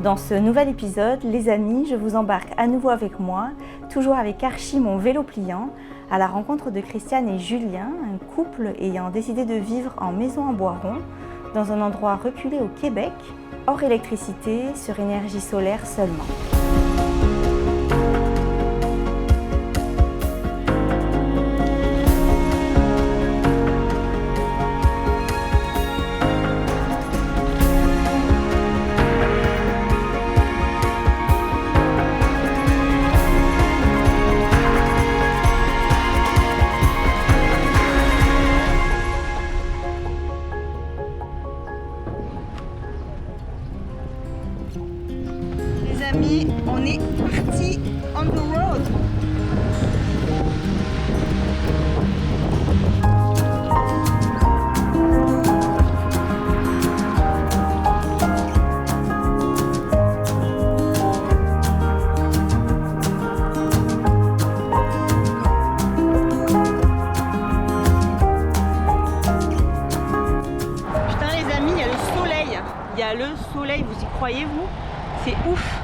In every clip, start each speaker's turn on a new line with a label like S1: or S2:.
S1: Dans ce nouvel épisode, les amis, je vous embarque à nouveau avec moi, toujours avec Archie, mon vélo pliant, à la rencontre de Christiane et Julien, un couple ayant décidé de vivre en maison en bois rond, dans un endroit reculé au Québec, hors électricité, sur énergie solaire seulement.
S2: On est parti on the road. Putain les amis, il y a le soleil. Il y a le soleil, vous y croyez vous? C'est ouf.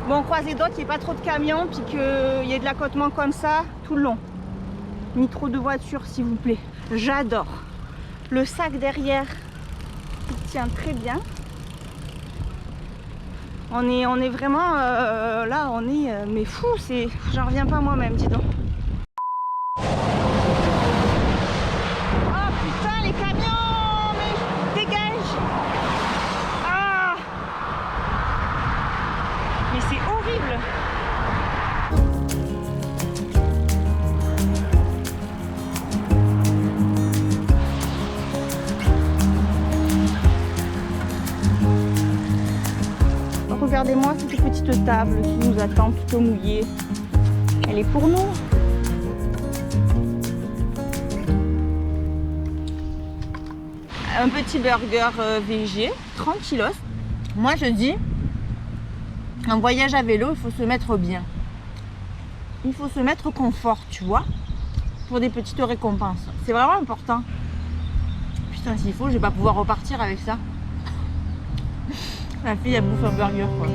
S2: Bon, on croise les doigts qu'il n'y ait pas trop de camions puis qu'il y ait de l'accotement comme ça tout le long. Ni trop de voitures s'il vous plaît. J'adore. Le sac derrière, il tient très bien. On est vraiment là, on est mais fou, j'en reviens pas moi-même, dis donc. Oh putain les camions, mais dégage. Ah, mais c'est horrible. Regardez-moi cette petite table qui nous attend tout au mouillé. Elle est pour nous. Un petit burger végé, tranquillos. Moi je dis, un voyage à vélo, il faut se mettre bien. Il faut se mettre confort, tu vois, pour des petites récompenses. C'est vraiment important. Putain, s'il faut, je vais pas pouvoir repartir avec ça. La fille, elle bouffe un burger, quoi.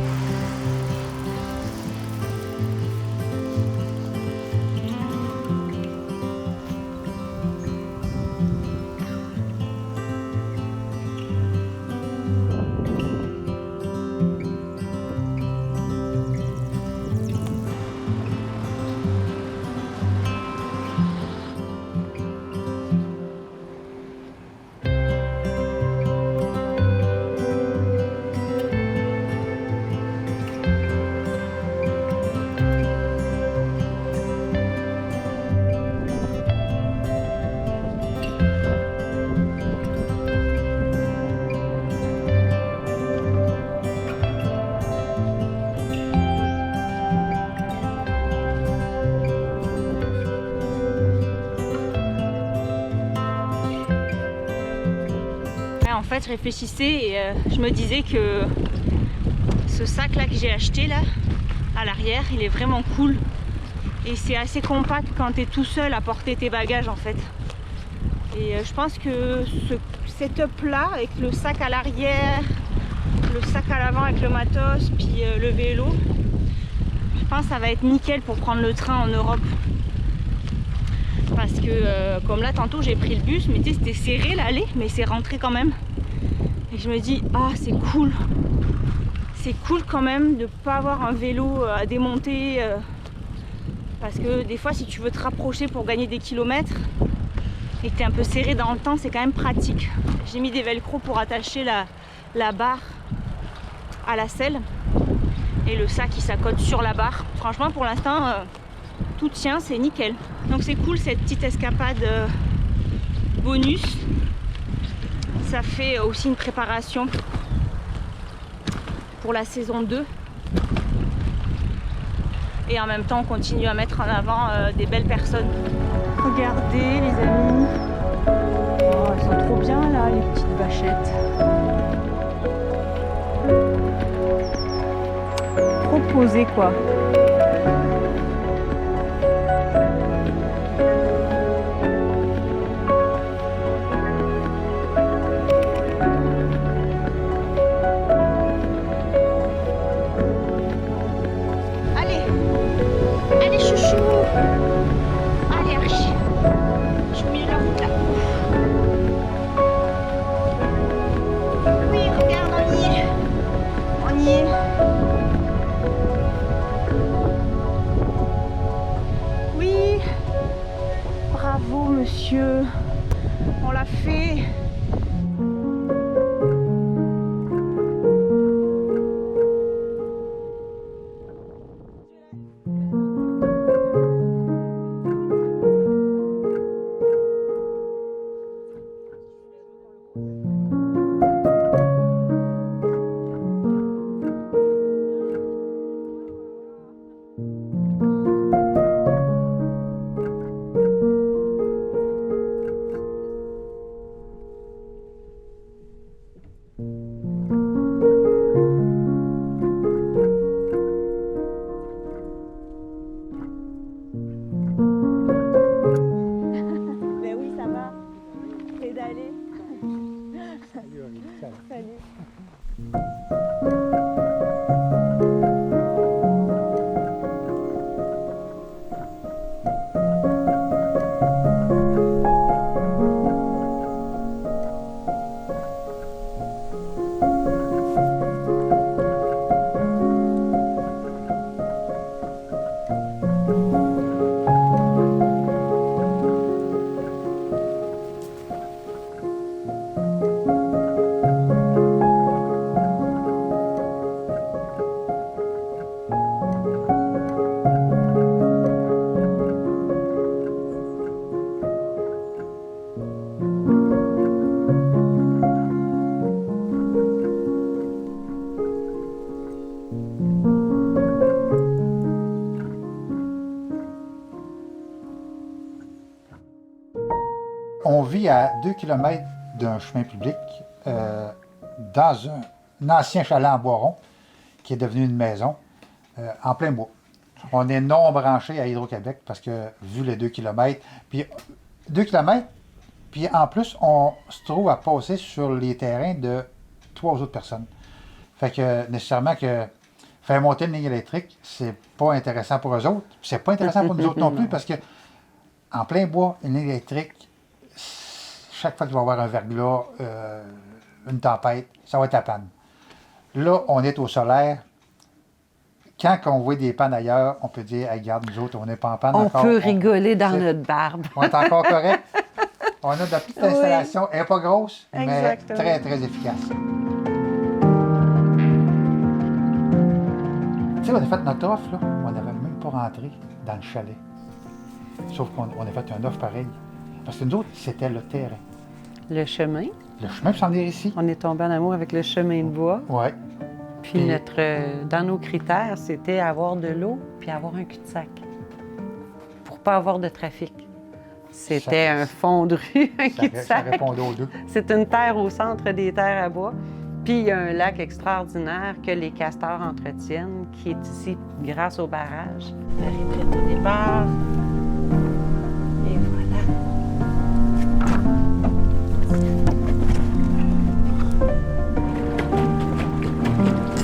S2: En fait, je réfléchissais et je me disais que ce sac là que j'ai acheté là à l'arrière, il est vraiment cool et c'est assez compact quand tu es tout seul à porter tes bagages en fait. Et je pense que ce setup là avec le sac à l'arrière, le sac à l'avant avec le matos puis le vélo, je pense que ça va être nickel pour prendre le train en Europe. Parce que comme là tantôt j'ai pris le bus, mais tu sais c'était serré l'aller, mais c'est rentré quand même. Et je me dis, ah c'est cool. C'est cool quand même de ne pas avoir un vélo à démonter. Parce que des fois si tu veux te rapprocher pour gagner des kilomètres et que tu es un peu serré dans le temps, c'est quand même pratique. J'ai mis des velcro pour attacher la barre à la selle. Et le sac il s'accote sur la barre. Franchement pour l'instant tout tient, c'est nickel. Donc c'est cool cette petite escapade bonus. Ça fait aussi une préparation pour la saison 2. Et en même temps on continue à mettre en avant des belles personnes. Regardez les amis. Oh, elles sont trop bien là les petites vachettes. Trop posées quoi. Allez, chouchou. Allez, Archie. Je suis au milieu de la route là. Oui, regarde, on y est. On y est. Oui. Bravo, monsieur. On l'a fait. Salut.
S3: On vit à 2 km d'un chemin public, dans un ancien chalet en bois rond, qui est devenu une maison, en plein bois. On est non branché à Hydro-Québec parce que, vu les 2 km, puis 2 km, puis en plus, on se trouve à passer sur les terrains de 3 autres personnes. Fait que, nécessairement, que faire monter une ligne électrique, c'est pas intéressant pour eux autres. C'est pas intéressant pour nous autres non plus parce que, en plein bois, une ligne électrique, chaque fois qu'il va y avoir un verglas, une tempête, ça va être à panne. Là, on est au solaire. Quand on voit des pannes ailleurs, on peut dire, hey, regarde, nous autres, on n'est pas en panne
S4: on
S3: encore.
S4: Peut rigoler dans notre barbe.
S3: On est encore correct. On a de la petite installation. Oui. Elle n'est pas grosse,
S2: exactement,
S3: mais très, très efficace. Tu sais, on a fait notre offre, là. On n'avait même pas rentré dans le chalet. Sauf qu'on a fait une offre pareille. Parce que nous autres, c'était le terrain.
S4: Le chemin.
S3: Le chemin pour s'en venir ici.
S4: On est tombé en amour avec le chemin de bois.
S3: Oui.
S4: Puis dans nos critères, c'était avoir de l'eau puis avoir un cul-de-sac. Pour pas avoir de trafic. C'était un fond de rue, un cul-de-sac.
S3: Ça répondait aux deux.
S4: C'est une terre au centre des terres à bois. Puis il y a un lac extraordinaire que les castors entretiennent, qui est ici grâce au barrage. L'arrêt prête au départ. Et voilà.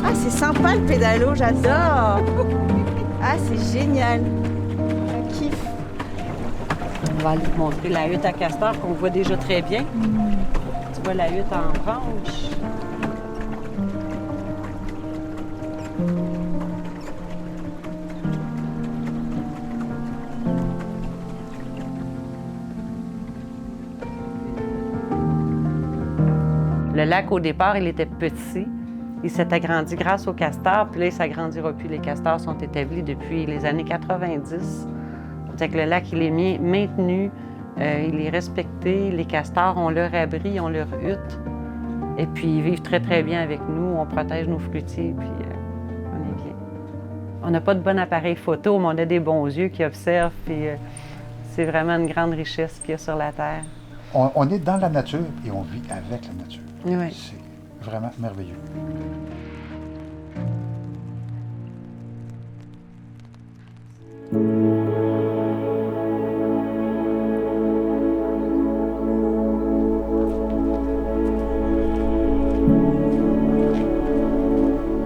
S1: Ah, c'est sympa le pédalo, j'adore. Ah, c'est génial. Je kiffe.
S4: On va aller te montrer la hutte à castor qu'on voit déjà très bien. Tu vois la hutte en branche. Le lac, au départ, il était petit. Il s'est agrandi grâce aux castors, puis là, il ne s'agrandira plus. Les castors sont établis depuis les années 90. C'est que le lac, il est maintenu, il est respecté. Les castors ont leur abri, ils ont leur hutte. Et puis, ils vivent très, très bien avec nous. On protège nos fruitiers, puis on est bien. On n'a pas de bon appareil photo, mais on a des bons yeux qui observent, puis c'est vraiment une grande richesse qu'il y a sur la Terre.
S3: On est dans la nature et on vit avec la nature.
S4: Oui.
S3: C'est vraiment merveilleux.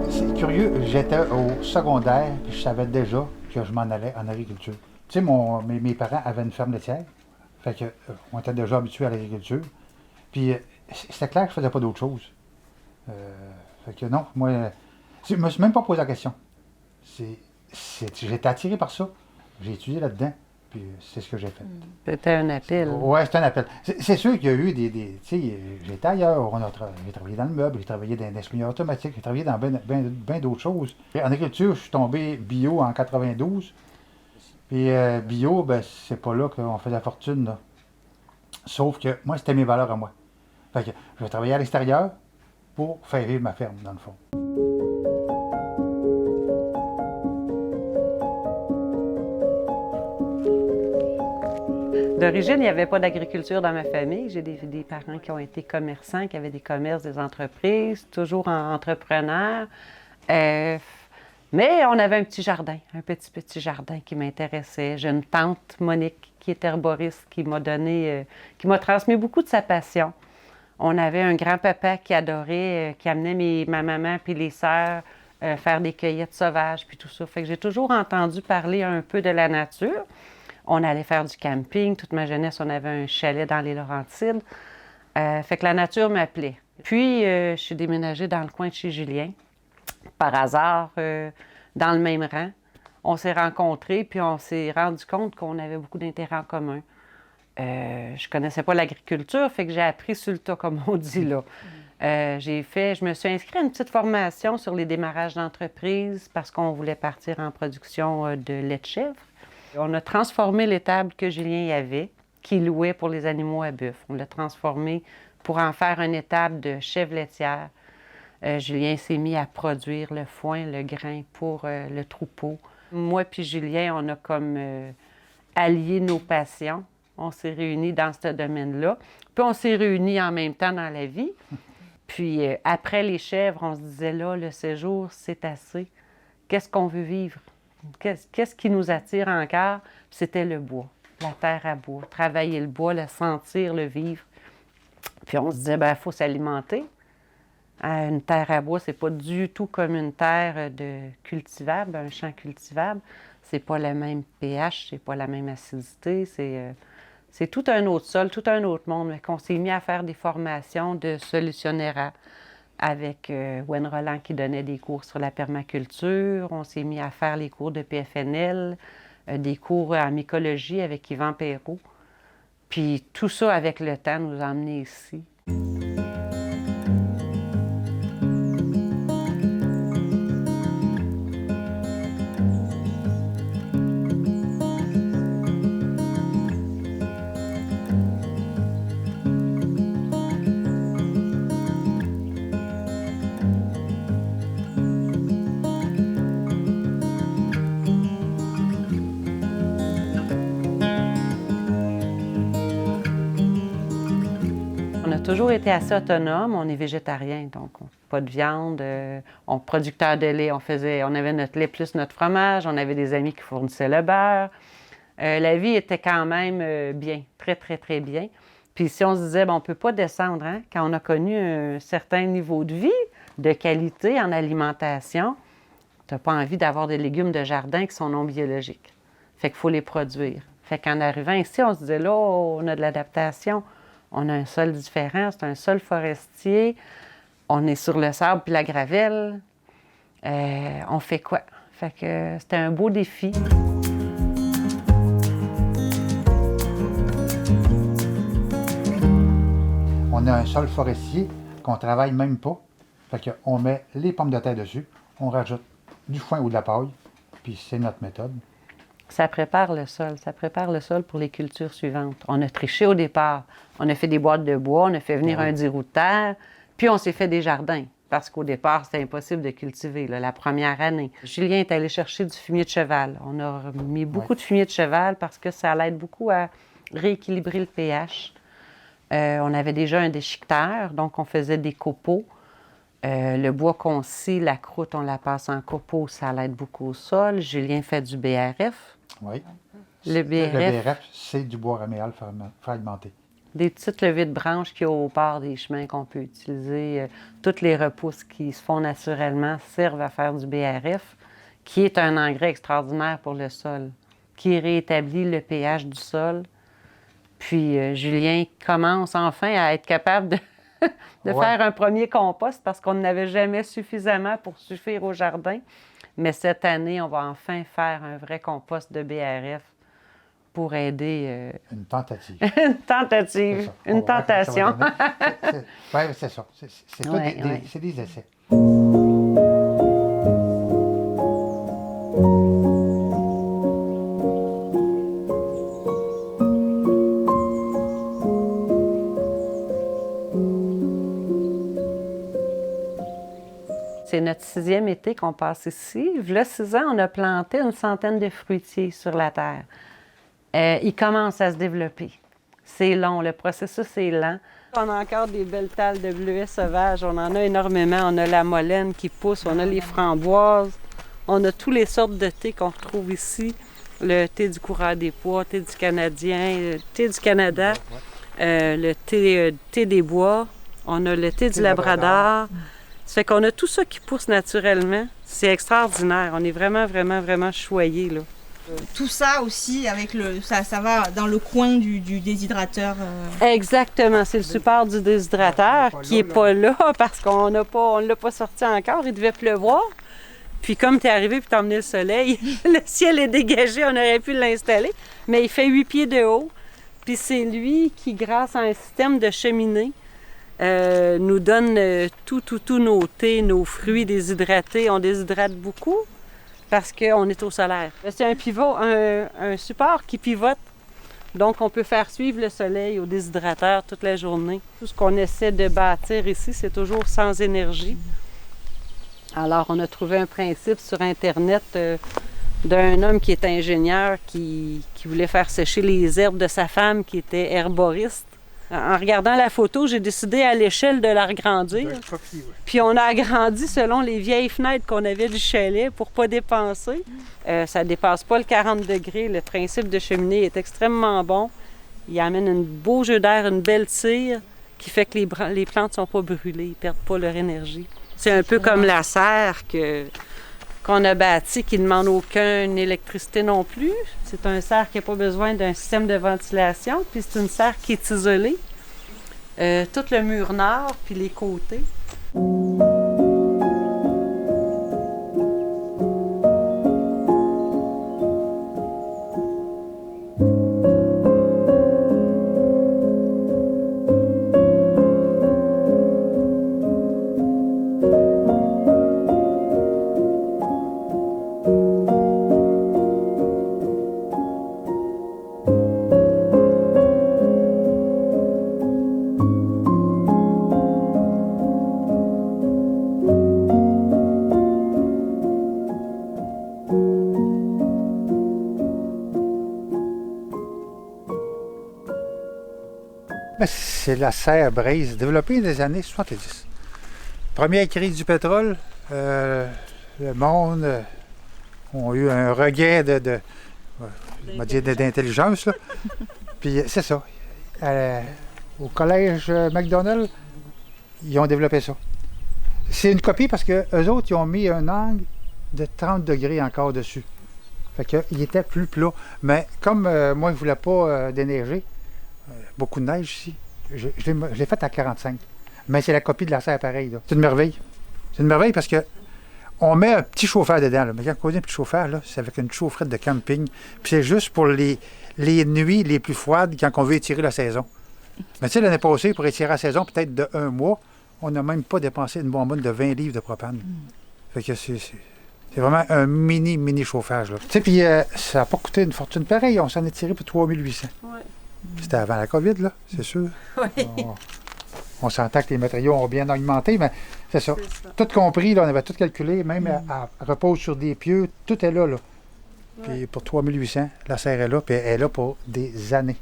S3: C'est curieux, j'étais au secondaire, puis je savais déjà que je m'en allais en agriculture. Tu sais, mes parents avaient une ferme laitière, fait que on était déjà habitués à l'agriculture. Puis c'était clair que je faisais pas d'autre chose. Fait que non, moi, je me suis même pas posé la question. J'étais attiré par ça. J'ai étudié là-dedans, puis c'est ce que j'ai fait.
S4: C'était un appel.
S3: Ouais, c'était un appel. C'est sûr qu'il y a eu des tu sais, j'étais ailleurs, j'ai travaillé dans le meuble, j'ai travaillé dans des essuie automatiques, j'ai travaillé dans bien d'autres choses. Et en agriculture, je suis tombé bio en 92. Puis bio, ben, c'est pas là qu'on fait de la fortune, là. Sauf que moi, c'était mes valeurs à moi. Fait que je vais travailler à l'extérieur pour faire vivre ma ferme, dans le fond.
S4: D'origine, il n'y avait pas d'agriculture dans ma famille. J'ai des parents qui ont été commerçants, qui avaient des commerces, des entreprises, toujours entrepreneurs. Mais on avait un petit jardin, un petit jardin qui m'intéressait. J'ai une tante, Monique, qui est herboriste, qui m'a transmis beaucoup de sa passion. On avait un grand-papa qui adorait, qui amenait ma maman puis les sœurs faire des cueillettes sauvages puis tout ça. Fait que j'ai toujours entendu parler un peu de la nature. On allait faire du camping. Toute ma jeunesse, on avait un chalet dans les Laurentides. Fait que la nature m'appelait. Puis, je suis déménagée dans le coin de chez Julien. Par hasard, dans le même rang. On s'est rencontrés, puis on s'est rendu compte qu'on avait beaucoup d'intérêts en commun. Je connaissais pas l'agriculture, fait que j'ai appris sur le tas, comme on dit là. Je me suis inscrite à une petite formation sur les démarrages d'entreprise parce qu'on voulait partir en production de lait de chèvre. On a transformé l'étable que Julien y avait, qu'il louait pour les animaux à bœuf. On l'a transformé pour en faire une étable de chèvre laitière. Julien s'est mis à produire le foin, le grain pour le troupeau. Moi puis Julien, on a comme allié nos passions. On s'est réunis dans ce domaine-là. Puis on s'est réunis en même temps dans la vie. Puis après les chèvres, on se disait là, le séjour, c'est assez. Qu'est-ce qu'on veut vivre? Qu'est-ce qui nous attire encore? C'était le bois, la terre à bois. Travailler le bois, le sentir, le vivre. Puis on se disait, il faut s'alimenter. Une terre à bois, c'est pas du tout comme une terre cultivable, un champ cultivable. C'est pas le même pH, c'est pas la même acidité. C'est tout un autre sol, tout un autre monde. Mais qu'on s'est mis à faire des formations de solutionnaires avec Wen Roland qui donnait des cours sur la permaculture. On s'est mis à faire les cours de PFNL, des cours en mycologie avec Yvan Perrault. Puis tout ça, avec le temps, nous a emmenés ici. On a toujours été assez autonome. On est végétarien, donc pas de viande. On producteur de lait, on avait notre lait plus notre fromage. On avait des amis qui fournissaient le beurre. La vie était quand même bien, très, très, très bien. Puis si on se disait, on ne peut pas descendre, hein? Quand on a connu un certain niveau de vie, de qualité en alimentation, tu n'as pas envie d'avoir des légumes de jardin qui sont non biologiques. Fait qu'il faut les produire. Fait qu'en arrivant ici, on se disait, là, on a de l'adaptation. On a un sol différent, c'est un sol forestier. On est sur le sable puis la gravelle. On fait quoi? Fait que c'était un beau défi.
S3: On a un sol forestier qu'on ne travaille même pas. Fait qu'on met les pommes de terre dessus, on rajoute du foin ou de la paille, puis c'est notre méthode.
S4: Ça prépare le sol pour les cultures suivantes. On a triché au départ. On a fait des boîtes de bois, on a fait venir un 10 roues de terre, puis on s'est fait des jardins. Parce qu'au départ, c'était impossible de cultiver, là, la première année. Julien est allé chercher du fumier de cheval. On a mis beaucoup de fumier de cheval parce que ça l'aide beaucoup à rééquilibrer le pH. On avait déjà un déchiqueteur, donc on faisait des copeaux. Le bois qu'on scie, la croûte, on la passe en copeaux, ça l'aide beaucoup au sol. Julien fait du BRF.
S3: Oui.
S4: Le BRF,
S3: c'est du bois raméal fragmenté.
S4: Des petites levées de branches qu'il y a au bord des chemins qu'on peut utiliser. Toutes les repousses qui se font naturellement servent à faire du BRF, qui est un engrais extraordinaire pour le sol, qui rétablit le pH du sol. Puis Julien commence enfin à être capable de faire un premier compost parce qu'on n'avait jamais suffisamment pour suffire au jardin. Mais cette année, on va enfin faire un vrai compost de BRF pour aider...
S3: Une tentative.
S4: Une tentative, une tentation.
S3: Oui, c'est ça. C'est des essais.
S4: C'est notre 6e été qu'on passe ici. Là, 6 ans, on a planté une centaine de fruitiers sur la terre. Ils commencent à se développer. C'est long, le processus est lent. On a encore des belles talles de bleuets sauvages. On en a énormément. On a la molène qui pousse, on a les framboises. On a toutes les sortes de thé qu'on retrouve ici. Le thé du coureur des pois, thé du Canadien, le thé du Canada, le thé des bois. On a le thé du Labrador. Ça fait qu'on a tout ça qui pousse naturellement. C'est extraordinaire. On est vraiment, vraiment, vraiment choyés, là.
S2: Tout ça aussi, avec ça va dans le coin du déshydrateur.
S4: Exactement. C'est le support du déshydrateur qui n'est pas là parce qu'on ne l'a pas sorti encore. Il devait pleuvoir. Puis comme tu es arrivé et tu as emmené le soleil, le ciel est dégagé, on aurait pu l'installer. Mais il fait 8 pieds de haut. Puis c'est lui qui, grâce à un système de cheminée, nous donne tous nos thés, nos fruits déshydratés. On déshydrate beaucoup parce qu'on est au solaire. C'est un pivot, un support qui pivote. Donc, on peut faire suivre le soleil au déshydrateur toute la journée. Tout ce qu'on essaie de bâtir ici, c'est toujours sans énergie. Alors, on a trouvé un principe sur Internet d'un homme qui est ingénieur qui voulait faire sécher les herbes de sa femme qui était herboriste. En regardant la photo, j'ai décidé à l'échelle de la agrandir. Puis on a agrandi selon les vieilles fenêtres qu'on avait du chalet pour ne pas dépenser. Ça ne dépasse pas le 40 degrés. Le principe de cheminée est extrêmement bon. Il amène un beau jeu d'air, une belle tire qui fait que les plantes ne sont pas brûlées, ils ne perdent pas leur énergie. C'est un peu comme la serre qu'on a bâtie qui ne demande aucune électricité non plus. C'est un cerf qui n'a pas besoin d'un système de ventilation, puis c'est une serre qui est isolée. Tout le mur nord, puis les côtés.
S3: C'est la serre Braise, développée dans les années 70. Première crise du pétrole, le monde a eu un regain d'intelligence. Là. Puis c'est ça. Au collège McDonald, ils ont développé ça. C'est une copie parce qu'eux autres, ils ont mis un angle de 30 degrés encore dessus. Fait qu'il était plus plat. Mais comme moi, je ne voulais pas déneiger, beaucoup de neige ici. Je l'ai faite à 45. Mais c'est la copie de la serre pareil. C'est une merveille. C'est une merveille parce que on met un petit chauffeur dedans. Là. Mais quand on dit un petit chauffeur, là, c'est avec une chaufferette de camping. Puis c'est juste pour les nuits les plus froides quand on veut étirer la saison. Mais tu sais, l'année passée, pour étirer la saison peut-être de 1 mois, on n'a même pas dépensé une bonbonne de 20 livres de propane. Fait que c'est vraiment un mini chauffage. Tu sais, puis ça n'a pas coûté une fortune pareille. On s'en est tiré pour 3800.
S4: Ouais.
S3: C'était avant la COVID, là, c'est sûr.
S2: Oui.
S3: On s'entend que les matériaux ont bien augmenté, mais c'est ça. Tout compris, là, on avait tout calculé, même à repose sur des pieux, tout est là. Puis pour 3800, la serre est là, puis elle est là pour des années.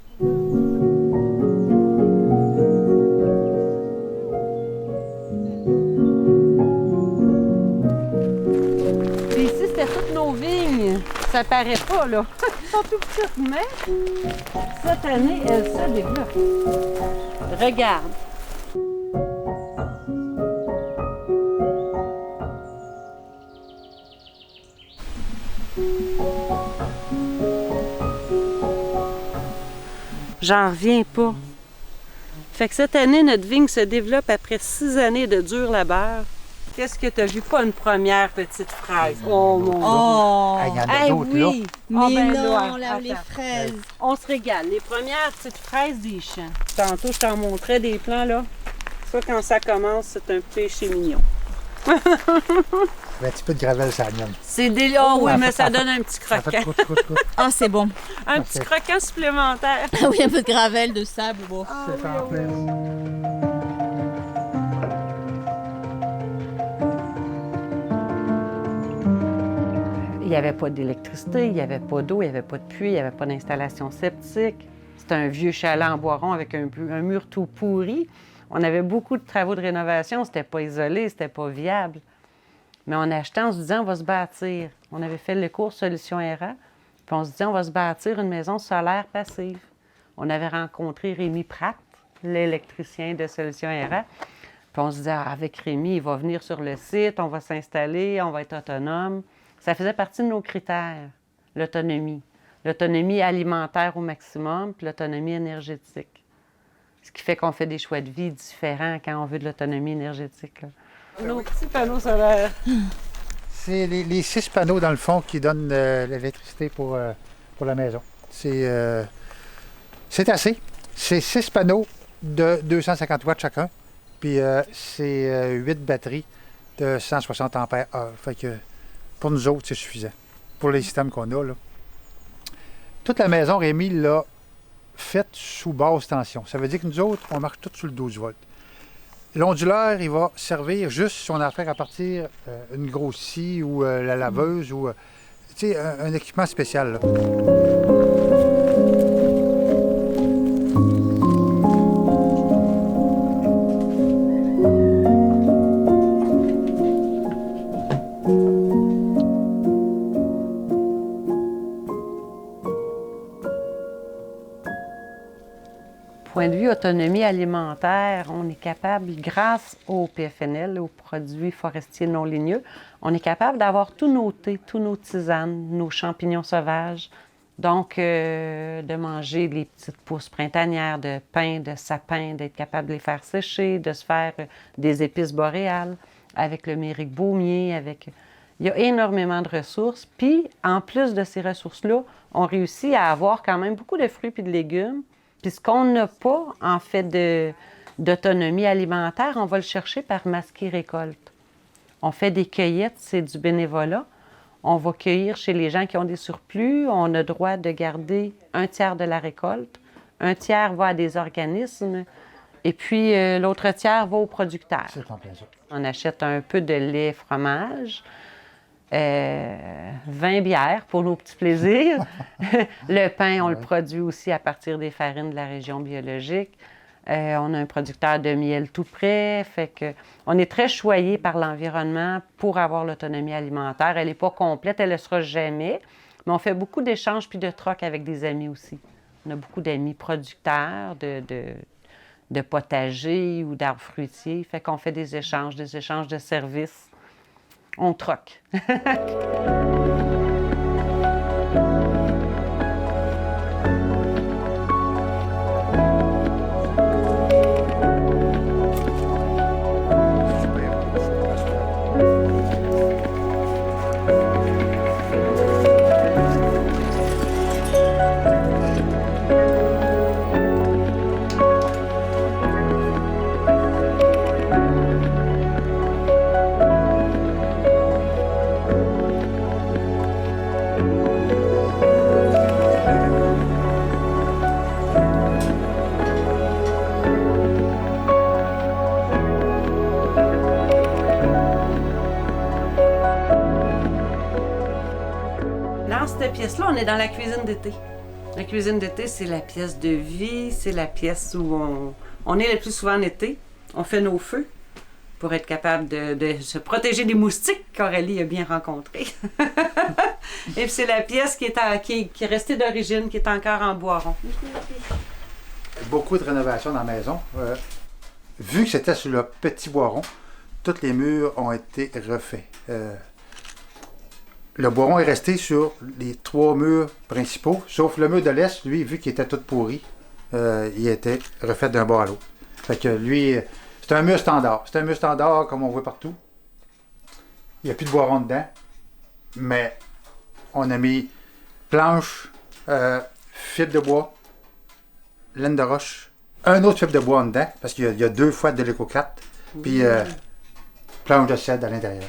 S4: Puis ici, c'était toutes nos vignes. Ça paraît pas, là. Elles sont tout petites, mais cette année, elles se développent. Regarde. J'en reviens pas. Fait que cette année, notre vigne se développe après 6 années de dur labeur. Qu'est-ce que t'as vu? Pas une première petite fraise. Oh mon Dieu!
S1: Oh!
S3: Il y en a d'autres là.
S1: Mais
S4: ben
S1: non,
S4: là,
S1: là, les
S4: attends.
S1: fraises.
S4: On se régale. Les premières petites fraises des champs. Tantôt, je t'en montrais des plants, là. Ça, quand ça commence, c'est un péché mignon.
S3: Il y a un petit peu de gravel sur la mienne.
S4: C'est délicieux. Oh oui, mais ça donne un petit
S3: Ça fait
S4: croquant.
S3: croûte.
S1: Ah, c'est bon.
S4: Un petit croquant supplémentaire.
S1: Ah oui, un peu de gravel, de sable, bon.
S3: C'est en plein.
S4: Il n'y avait pas d'électricité, il n'y avait pas d'eau, il n'y avait pas de puits, il n'y avait pas d'installation septique. C'était un vieux chalet en bois rond avec un mur tout pourri. On avait beaucoup de travaux de rénovation, c'était pas isolé, c'était pas viable. Mais on achetait en se disant, on va se bâtir. On avait fait le cours Solutions ERA, puis on se disait, on va se bâtir une maison solaire passive. On avait rencontré Rémi Pratt, l'électricien de Solutions ERA. Puis on se disait, avec Rémi, il va venir sur le site, on va s'installer, on va être autonome. Ça faisait partie de nos critères, l'autonomie. L'autonomie alimentaire au maximum, puis l'autonomie énergétique. Ce qui fait qu'on fait des choix de vie différents quand on veut de l'autonomie énergétique. Là. Nos petits panneaux solaires.
S3: C'est les 6 panneaux dans le fond qui donnent l'électricité pour la maison. C'est assez. C'est 6 panneaux de 250 watts chacun. Puis c'est 8 batteries de 160 ampères heure. Fait que pour nous autres, c'est suffisant. Pour les systèmes qu'on a, là. Toute la maison, Rémi l'a faite sous basse tension. Ça veut dire que nous autres, on marche tout sous le 12 volts. L'onduleur, il va servir juste si on a affaire à partir une grosse scie ou la laveuse ou un équipement spécial. Là.
S4: Point de vue autonomie alimentaire, on est capable, grâce au PFNL, aux produits forestiers non ligneux, on est capable d'avoir tous nos thés, tous nos tisanes, nos champignons sauvages. Donc, de manger les petites pousses printanières de pin, de sapin, d'être capable de les faire sécher, de se faire des épices boréales avec le méric baumier, avec... Il y a énormément de ressources. Puis, en plus de ces ressources-là, on réussit à avoir quand même beaucoup de fruits et de légumes. Puis ce qu'on n'a pas, en fait, d'autonomie alimentaire, on va le chercher par masquer récolte. On fait des cueillettes, c'est du bénévolat. On va cueillir chez les gens qui ont des surplus. On a droit de garder 1/3 de la récolte. 1/3 va à des organismes. Et puis, l'autre tiers va aux producteurs.
S3: C'est en plein ça.
S4: On achète un peu de lait, fromage. 20 bières pour nos petits plaisirs. Le pain, on le produit aussi à partir des farines de la région biologique. On a un producteur de miel tout près. Fait que on est très choyé par l'environnement pour avoir l'autonomie alimentaire. Elle n'est pas complète, elle ne le sera jamais. Mais on fait beaucoup d'échanges puis de trocs avec des amis aussi. On a beaucoup d'amis producteurs de potagers ou d'arbres fruitiers. Fait qu'on fait des échanges de services. On troque. Dans cette pièce-là, on est dans la cuisine d'été. La cuisine d'été, c'est la pièce de vie, c'est la pièce où on est le plus souvent en été. On fait nos feux pour être capable de se protéger des moustiques qu'Aurélie a bien rencontrés. Et puis c'est la pièce qui est restée d'origine, qui est encore en bois rond.
S3: Beaucoup de rénovations dans la maison. Vu que c'était sur le petit bois rond, tous les murs ont été refaits. le boiron est resté sur les 3 murs principaux, sauf le mur de l'Est, lui, vu qu'il était tout pourri, il était refait d'un bord à l'autre. Fait que lui, c'est un mur standard. C'est un mur standard comme on voit partout. Il n'y a plus de boiron dedans, mais on a mis planches, fibre de bois, laine de roche, un autre fibre de bois en dedans, parce qu'il y a 2 fois de l'éco-4, puis planche de cèdre à l'intérieur.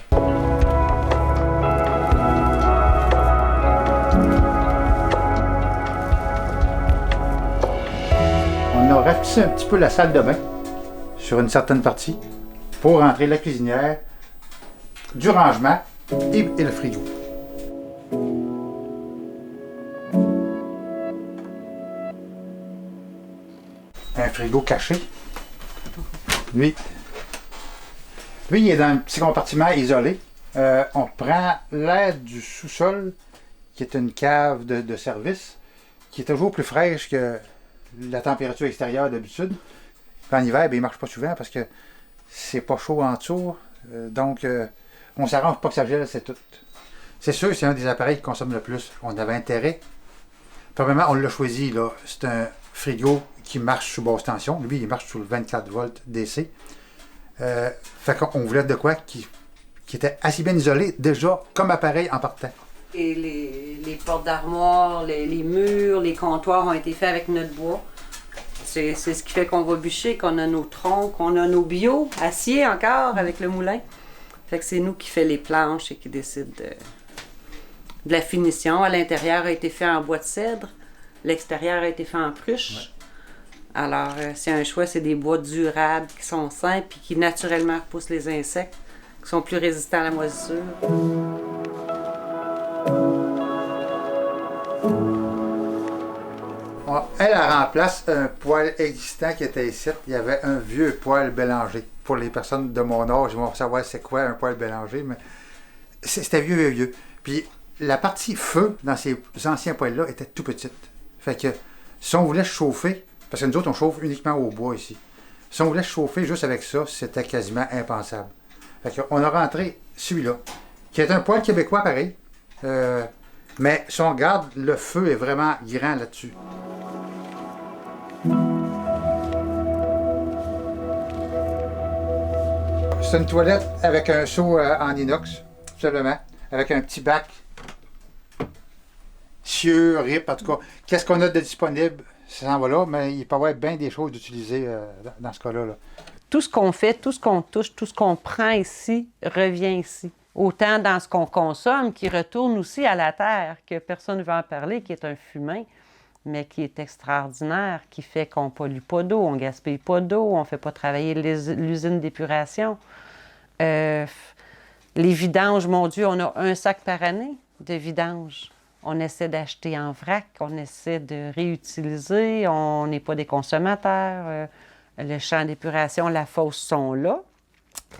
S3: On a rapetissé un petit peu la salle de bain sur une certaine partie pour rentrer la cuisinière, du rangement et le frigo. Un frigo caché. Lui, il est dans un petit compartiment isolé. On prend l'air du sous-sol, qui est une cave de service, qui est toujours plus fraîche que la température extérieure d'habitude. En hiver, il ne marche pas souvent parce que c'est pas chaud en dessous. Donc, on s'arrange pas que ça gèle, c'est tout. C'est sûr que c'est un des appareils qui consomme le plus. On avait intérêt. Premièrement, on l'a choisi, là. C'est un frigo qui marche sous basse tension. Lui, il marche sous le 24 volts DC. Fait qu'on voulait de quoi qui était assez bien isolé, déjà comme appareil en partant.
S4: Et les portes d'armoire, les murs, les comptoirs ont été faits avec notre bois. C'est ce qui fait qu'on va bûcher, qu'on a nos troncs, qu'on a nos bio, acier encore avec le moulin. Fait que c'est nous qui fait les planches et qui décide de la finition. À l'intérieur a été fait en bois de cèdre, l'extérieur a été fait en pruche. Ouais. Alors, c'est un choix, c'est des bois durables qui sont sains puis qui naturellement repoussent les insectes, qui sont plus résistants à la moisissure.
S3: Elle remplace un poêle existant qui était ici. Il y avait un vieux poêle Bélanger. Pour les personnes de mon âge, ils vont savoir c'est quoi un poêle Bélanger, mais c'était vieux. Puis la partie feu dans ces anciens poêles-là était tout petite. Fait que si on voulait chauffer, parce que nous autres on chauffe uniquement au bois ici, si on voulait chauffer juste avec ça, c'était quasiment impensable. Fait qu'on a rentré celui-là, qui est un poêle québécois pareil, mais si on regarde, le feu est vraiment grand là-dessus. C'est une toilette avec un seau en inox, tout simplement, avec un petit bac, cieux, rip, en tout cas. Qu'est-ce qu'on a de disponible, ça s'en va là, mais il peut y avoir bien des choses d'utiliser dans ce cas-là. Là.
S4: Tout ce qu'on fait, tout ce qu'on touche, tout ce qu'on prend ici, revient ici. Autant dans ce qu'on consomme, qui retourne aussi à la terre, que personne ne veut en parler, qui est un fumain, mais qui est extraordinaire, qui fait qu'on ne pollue pas d'eau, on ne gaspille pas d'eau, on ne fait pas travailler l'usine d'épuration. Les vidanges, mon Dieu, on a un sac par année de vidanges. On essaie d'acheter en vrac, on essaie de réutiliser, on n'est pas des consommateurs. Le champ d'épuration, la fosse sont là.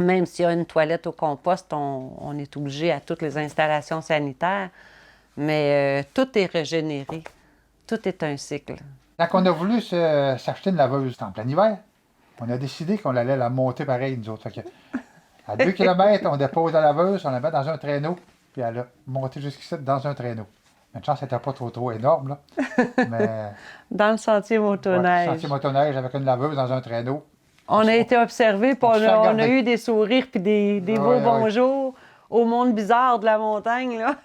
S4: Même s'il y a une toilette au compost, on est obligé à toutes les installations sanitaires, mais tout est régénéré. Tout est un cycle.
S3: Quand on a voulu s'acheter une laveuse en plein hiver, on a décidé qu'on allait la monter pareil, nous autres. Fait que, à 2 km, on dépose la laveuse, on la met dans un traîneau, puis elle a monté jusqu'ici dans un traîneau. Mais une chance, c'était pas trop énorme, là. Mais,
S4: dans le sentier motoneige.
S3: Ouais, le sentier motoneige avec une laveuse dans un traîneau.
S4: On a été observés, puis on a eu des sourires, puis des beaux bonjours au monde bizarre de la montagne, là.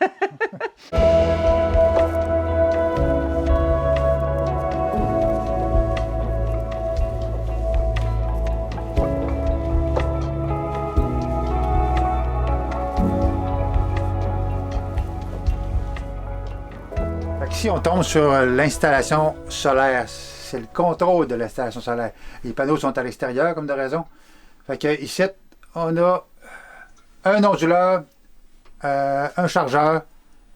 S3: Ici, on tombe sur l'installation solaire. C'est le contrôle de l'installation solaire. Les panneaux sont à l'extérieur, comme de raison. Fait que ici, on a un onduleur, un chargeur,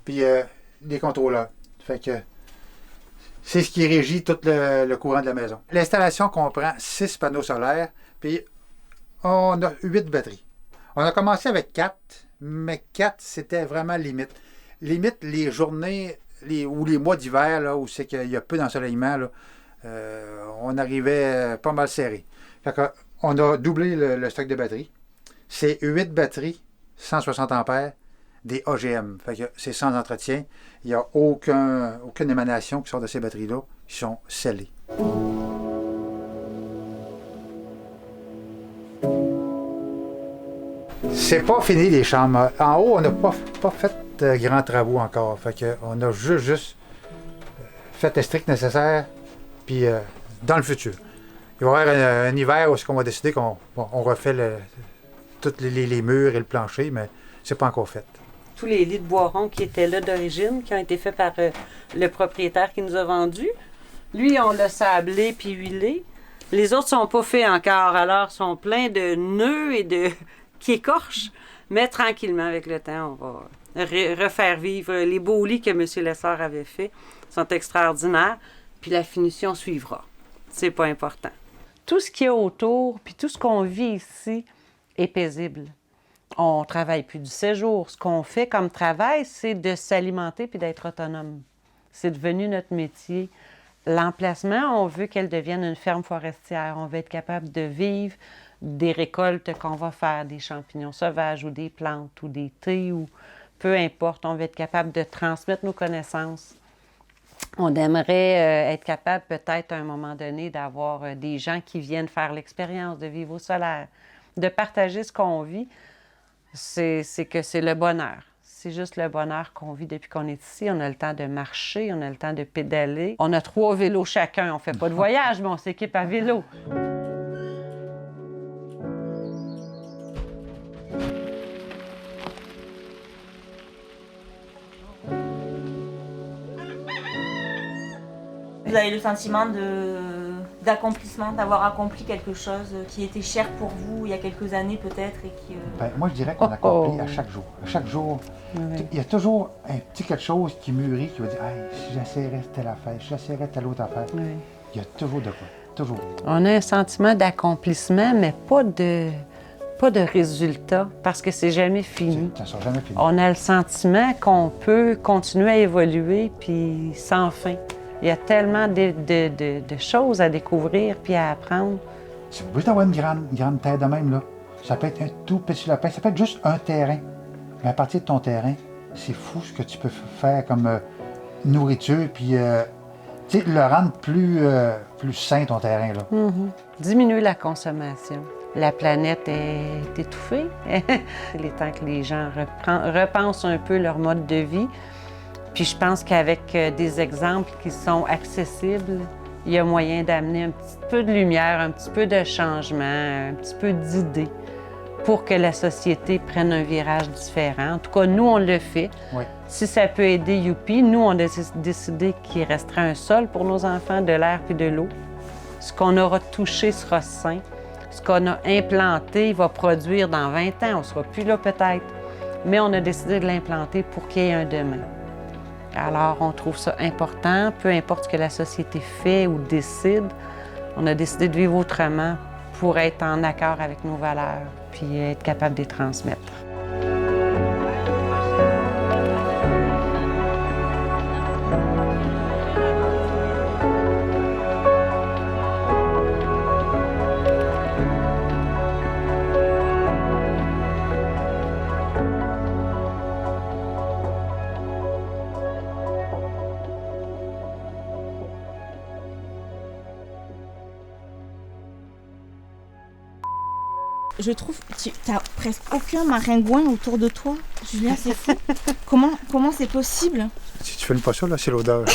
S3: puis des contrôleurs. Fait que c'est ce qui régit tout le courant de la maison. L'installation comprend 6 panneaux solaires, puis on a 8 batteries. On a commencé avec 4, mais 4, c'était vraiment limite. Limite, les journées ou les mois d'hiver, là, où c'est qu'il y a peu d'ensoleillement, là, on arrivait pas mal serré. Fait que, on a doublé le stock de batteries. C'est 8 batteries, 160 ampères, des OGM. Fait que c'est sans entretien. Il n'y a aucune émanation qui sort de ces batteries-là. Ils sont scellés. C'est pas fini les chambres. En haut, on n'a pas fait de grands travaux encore. Fait que on a juste fait le strict nécessaire. Puis dans le futur, il va y avoir un hiver où on va décider qu'on refait tous les murs et le plancher, mais c'est pas encore fait.
S4: Tous les lits de Boiron qui étaient là d'origine, qui ont été faits par le propriétaire qui nous a vendus. Lui, on l'a sablé puis huilé. Les autres sont pas faits encore, alors sont pleins de nœuds et qui écorchent. Mais tranquillement, avec le temps, on va refaire vivre. Les beaux lits que M. Lessard avait faits sont extraordinaires, puis la finition suivra. C'est pas important. Tout ce qu'il y a autour, puis tout ce qu'on vit ici est paisible. On ne travaille plus du séjour. Ce qu'on fait comme travail, c'est de s'alimenter puis d'être autonome. C'est devenu notre métier. L'emplacement, on veut qu'elle devienne une ferme forestière. On veut être capable de vivre des récoltes qu'on va faire, des champignons sauvages ou des plantes ou des thés ou peu importe. On veut être capable de transmettre nos connaissances. On aimerait être capable peut-être à un moment donné d'avoir des gens qui viennent faire l'expérience de vivre au solaire, de partager ce qu'on vit. C'est que c'est le bonheur. C'est juste le bonheur qu'on vit depuis qu'on est ici. On a le temps de marcher, on a le temps de pédaler. On a 3 vélos chacun. On ne fait pas de voyage, mais on s'équipe à vélo.
S2: Vous avez le sentiment d'accomplissement, d'avoir accompli quelque chose qui était cher pour vous il y a quelques années peut-être et qui...
S3: Ben, moi, je dirais qu'on accomplit à chaque jour. À chaque jour, il y a toujours un petit quelque chose qui mûrit, qui va dire « Hey, si j'essaierais telle affaire, si j'essaierais telle autre affaire.
S4: Oui. »
S3: Il y a toujours de quoi. Toujours.
S4: On a un sentiment d'accomplissement, mais pas de résultat, parce que c'est jamais fini.
S3: Ça ne sera jamais fini.
S4: On a le sentiment qu'on peut continuer à évoluer, puis sans fin. Il y a tellement de choses à découvrir puis à apprendre.
S3: C'est juste d'avoir une grande terre de même, là. Ça peut être un tout petit lapin, ça peut être juste un terrain. Mais à partir de ton terrain, c'est fou ce que tu peux faire comme nourriture, puis le rendre plus sain, ton terrain, là.
S4: Diminuer la consommation. La planète est étouffée. Il est temps que les gens repensent un peu leur mode de vie. Puis je pense qu'avec des exemples qui sont accessibles, il y a moyen d'amener un petit peu de lumière, un petit peu de changement, un petit peu d'idées pour que la société prenne un virage différent. En tout cas, nous, on le fait.
S3: Oui.
S4: Si ça peut aider, youpi. Nous, on a décidé qu'il resterait un sol pour nos enfants, de l'air puis de l'eau. Ce qu'on aura touché sera sain. Ce qu'on a implanté va produire dans 20 ans. On ne sera plus là peut-être. Mais on a décidé de l'implanter pour qu'il y ait un demain. Alors, on trouve ça important, peu importe ce que la société fait ou décide. On a décidé de vivre autrement pour être en accord avec nos valeurs puis être capable de les transmettre.
S2: Je trouve que tu n'as presque aucun maringouin autour de toi. Julien, c'est fou. Comment c'est possible?
S3: Si tu filmes pas ça, là, c'est l'odeur.